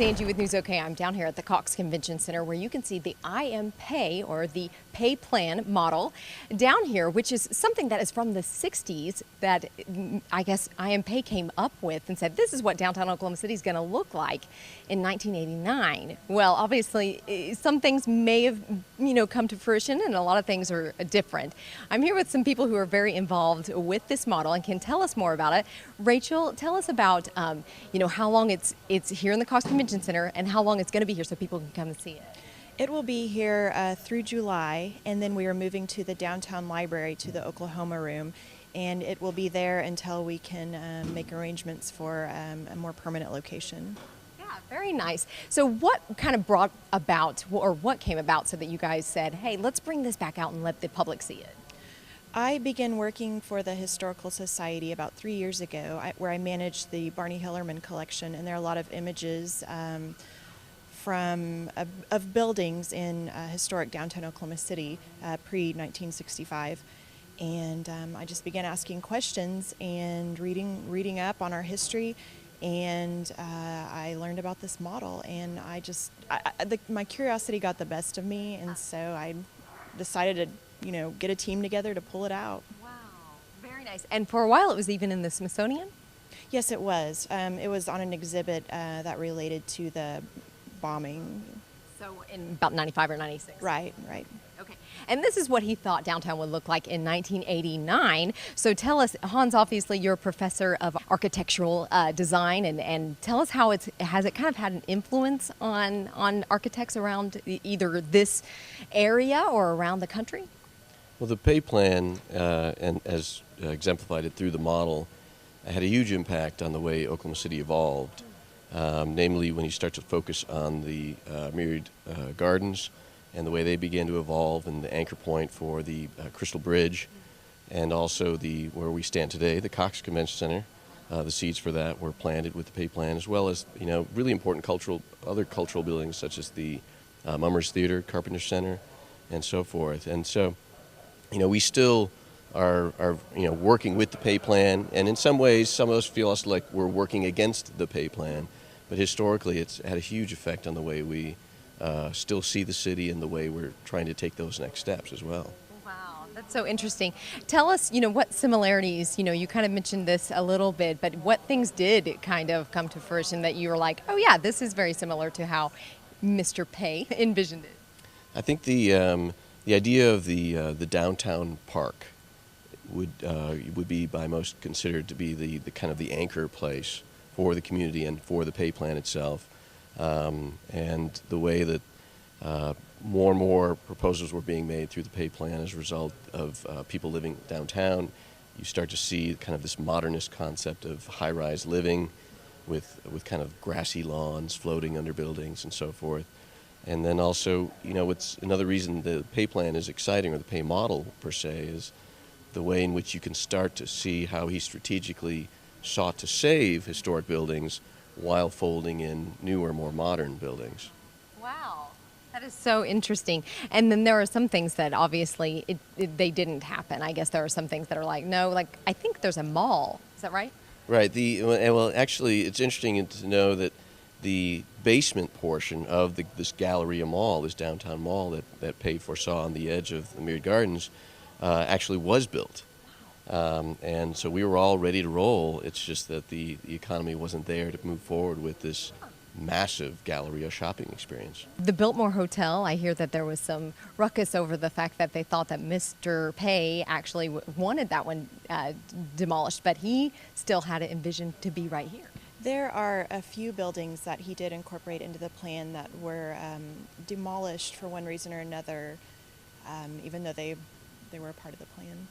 Angie with News OK. I'm down here at the Cox Convention Center where you can see the I Am Pay, or the pay plan model down here, which is something that is from the 60s that I guess I Am Pay came up with and said this is what downtown Oklahoma City is going to look like in 1989. Well, obviously some things may have come to fruition and a lot of things are different. I'm here with some people who are very involved with this model and can tell us more about it. Rachel, tell us about how long it's here in the Cox Convention Center and how long it's going to be here so people can come and see it. It will be here through July, and then we are moving to the downtown library, to the Oklahoma room, and it will be there until we can make arrangements for a more permanent location. Yeah, very nice. So what kind of brought about, or what came about so that you guys said, hey, let's bring this back out and let the public see it? I began working for the Historical Society about 3 years ago, where I managed the Barney Hillerman collection, and there are a lot of images of buildings in historic downtown Oklahoma City pre-1965. And I just began asking questions and reading up on our history, and I learned about this model, and my curiosity got the best of me, and so I decided to get a team together to pull it out. Wow, very nice. And for a while it was even in the Smithsonian? Yes, it was. It was on an exhibit that related to the bombing. So in about 95 or 96? Right. Okay. And this is what he thought downtown would look like in 1989. So tell us, Hans, obviously you're a professor of architectural design, and tell us how has it kind of had an influence on architects around either this area or around the country? Well, the pay plan, and as exemplified it through the model, had a huge impact on the way Oklahoma City evolved. Namely, when you start to focus on the myriad gardens and the way they began to evolve, and the anchor point for the Crystal Bridge, and also where we stand today, the Cox Convention Center. The seeds for that were planted with the pay plan, as well as really important other cultural buildings such as the Mummers Theater, Carpenter Center, and so forth. And so, we still are working with the pay plan, and in some ways, some of us feel like we're working against the pay plan. But historically, it's had a huge effect on the way we still see the city and the way we're trying to take those next steps as well. Wow, that's so interesting. Tell us, what similarities, you kind of mentioned this a little bit, but what things did kind of come to fruition that you were like, oh yeah, this is very similar to how Mr. Pay envisioned it? I think the idea of the downtown park would be by most considered to be the kind of the anchor place for the community and for the pay plan itself, and the way that more and more proposals were being made through the pay plan as a result of people living downtown. You start to see kind of this modernist concept of high-rise living with kind of grassy lawns floating under buildings and so forth. And then also, it's another reason the pay plan is exciting, or the pay model per se, is the way in which you can start to see how he strategically sought to save historic buildings while folding in newer, more modern buildings. Wow, that is so interesting. And then there are some things that obviously they didn't happen. I guess there are some things that are like, no, like I think there's a mall. Is that right? Right. Well, actually, it's interesting to know that the basement portion of this Galleria Mall, this downtown mall that Pay foresaw on the edge of the Myriad Gardens, actually was built. And so we were all ready to roll. It's just that the economy wasn't there to move forward with this massive Galleria shopping experience. The Biltmore Hotel, I hear that there was some ruckus over the fact that they thought that Mr. Pay actually wanted that one demolished, but he still had it envisioned to be right here. There are a few buildings that he did incorporate into the plan that were demolished for one reason or another, even though they were a part of the plan.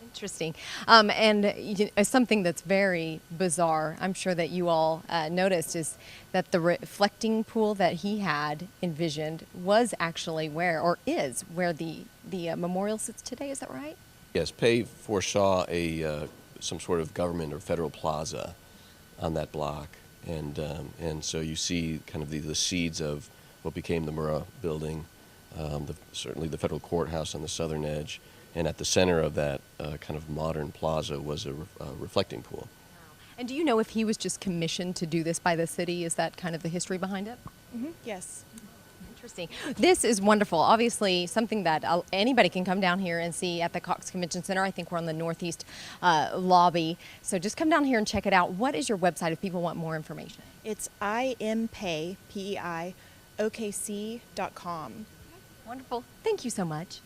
Interesting. And something that's very bizarre, I'm sure that you all noticed, is that the reflecting pool that he had envisioned was actually where the memorial sits today. Is that right? Yes, Pay foresaw some sort of government or federal plaza on that block, and so you see kind of the seeds of what became the Murrah building, certainly the federal courthouse on the southern edge. And at the center of that kind of modern plaza was a reflecting pool. And do you know if he was just commissioned to do this by the city? Is that kind of the history behind it? Yes. Interesting. This is wonderful. Obviously, something that anybody can come down here and see at the Cox Convention Center. I think we're on the northeast lobby. So just come down here and check it out. What is your website if people want more information? It's impay, PEI, OKC.com. Wonderful. Thank you so much.